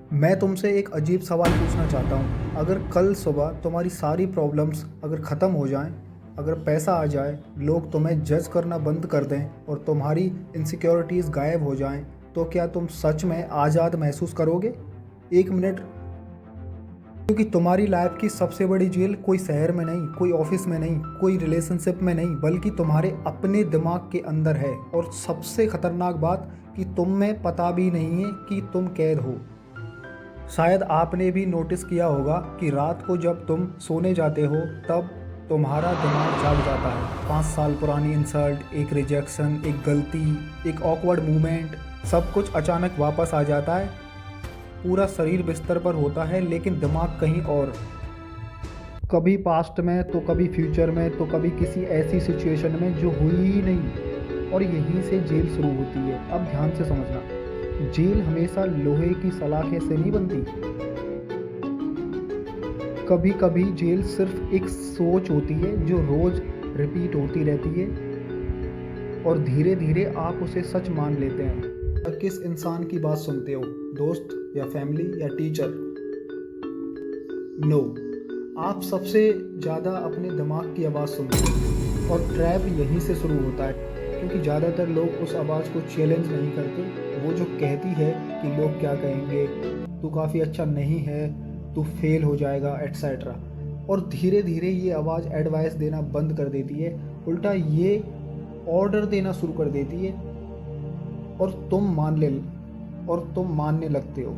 मैं तुमसे एक अजीब सवाल पूछना चाहता हूँ। अगर कल सुबह तुम्हारी सारी प्रॉब्लम्स अगर ख़त्म हो जाएं, अगर पैसा आ जाए, लोग तुम्हें जज करना बंद कर दें और तुम्हारी इनसिक्योरिटीज़ गायब हो जाएं, तो क्या तुम सच में आज़ाद महसूस करोगे? एक मिनट। क्योंकि तुम्हारी लाइफ की सबसे बड़ी जेल कोई शहर में नहीं, कोई ऑफिस में नहीं, कोई रिलेशनशिप में नहीं, बल्कि तुम्हारे अपने दिमाग के अंदर है। और सबसे खतरनाक बात कि तुम में पता भी नहीं है कि तुम कैद हो। शायद आपने भी नोटिस किया होगा कि रात को जब तुम सोने जाते हो तब तुम्हारा दिमाग जाग जाता है। 5 साल पुरानी इंसल्ट, एक रिजेक्शन, एक गलती, एक ऑकवर्ड मोमेंट, सब कुछ अचानक वापस आ जाता है। पूरा शरीर बिस्तर पर होता है लेकिन दिमाग कहीं और। कभी पास्ट में तो कभी फ्यूचर में तो कभी किसी ऐसी सिचुएशन में जो हुई ही नहीं। और यहीं से जेल शुरू होती है। अब ध्यान से समझना, जेल हमेशा लोहे की सलाखे से नहीं बनती। कभी कभी जेल सिर्फ एक सोच होती है जो रोज रिपीट होती रहती है और धीरे धीरे आप उसे सच मान लेते हैं। किस इंसान की बात सुनते हो, दोस्त या फैमिली या टीचर? नो, आप सबसे ज़्यादा अपने दिमाग की आवाज़ सुनते हो। और ट्रैप यहीं से शुरू होता है, क्योंकि ज़्यादातर लोग उस आवाज़ को चैलेंज नहीं करते। वो जो कहती है कि लोग क्या कहेंगे, तू काफ़ी अच्छा नहीं है, तू फेल हो जाएगा, एट्सेट्रा। और धीरे धीरे ये आवाज़ एडवाइस देना बंद कर देती है, उल्टा ये ऑर्डर देना शुरू कर देती है और तुम मानने लगते हो।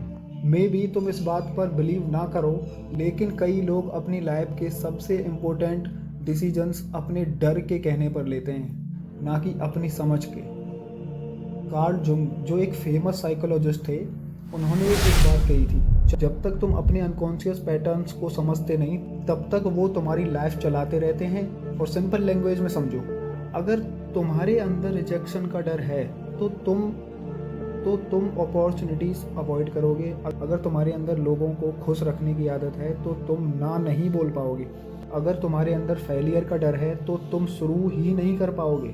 मे बी तुम इस बात पर बिलीव ना करो, लेकिन कई लोग अपनी लाइफ के सबसे इम्पोर्टेंट डिसीजंस अपने डर के कहने पर लेते हैं, ना कि अपनी समझ के। कार्ल जुंग, जो एक फेमस साइकोलॉजिस्ट थे, उन्होंने एक बात कही थी, जब तक तुम अपने अनकॉन्शियस पैटर्न्स को समझते नहीं तब तक वो तुम्हारी लाइफ चलाते रहते हैं। और सिंपल लैंग्वेज में समझो, अगर तुम्हारे अंदर रिजेक्शन का डर है तो तुम अपॉर्चुनिटीज़ अवॉइड करोगे। अगर तुम्हारे अंदर लोगों को खुश रखने की आदत है तो तुम ना नहीं बोल पाओगे। अगर तुम्हारे अंदर फेलियर का डर है तो तुम शुरू ही नहीं कर पाओगे।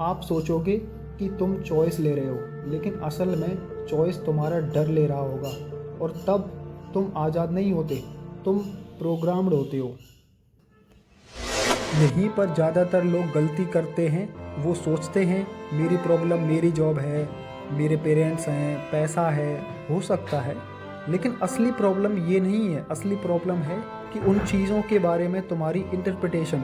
आप सोचोगे कि तुम चॉइस ले रहे हो, लेकिन असल में चॉइस तुम्हारा डर ले रहा होगा। और तब तुम आज़ाद नहीं होते, तुम प्रोग्राम्ड होते हो। यहीं पर ज़्यादातर लोग गलती करते हैं। वो सोचते हैं मेरी प्रॉब्लम मेरी जॉब है, मेरे पेरेंट्स हैं, पैसा है, हो सकता है। लेकिन असली प्रॉब्लम ये नहीं है। असली प्रॉब्लम है कि उन चीज़ों के बारे में तुम्हारी इंटरप्रिटेशन।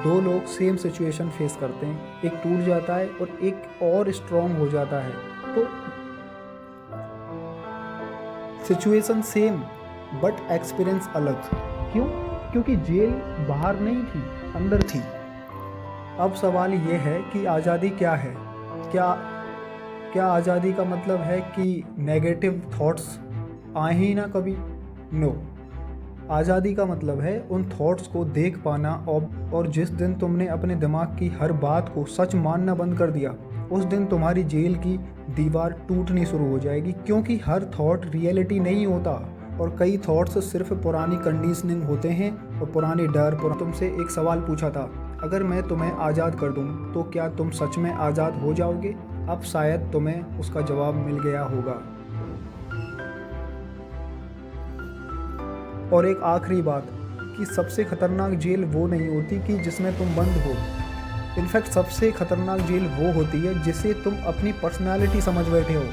दो लोग सेम सिचुएशन फेस करते हैं, एक टूट जाता है और एक और स्ट्रॉन्ग हो जाता है। तो सिचुएशन सेम बट एक्सपीरियंस अलग। क्यों? क्योंकि जेल बाहर नहीं थी, अंदर थी। अब सवाल ये है कि आज़ादी क्या है? क्या आज़ादी का मतलब है कि नेगेटिव थॉट्स आए ही ना कभी? नो, आज़ादी का मतलब है उन थॉट्स को देख पाना। और जिस दिन तुमने अपने दिमाग की हर बात को सच मानना बंद कर दिया, उस दिन तुम्हारी जेल की दीवार टूटनी शुरू हो जाएगी। क्योंकि हर थॉट रियलिटी नहीं होता और कई थॉट्स सिर्फ पुरानी कंडीशनिंग होते हैं और पुराने डर। तुमसे एक सवाल पूछा था, अगर मैं तुम्हें आज़ाद कर दूं तो क्या तुम सच में आज़ाद हो जाओगे? अब शायद तुम्हें उसका जवाब मिल गया होगा। और एक आखिरी बात, कि सबसे खतरनाक जेल वो नहीं होती कि जिसमें तुम बंद हो। इनफैक्ट सबसे खतरनाक जेल वो होती है जिसे तुम अपनी पर्सनैलिटी समझ बैठे हो।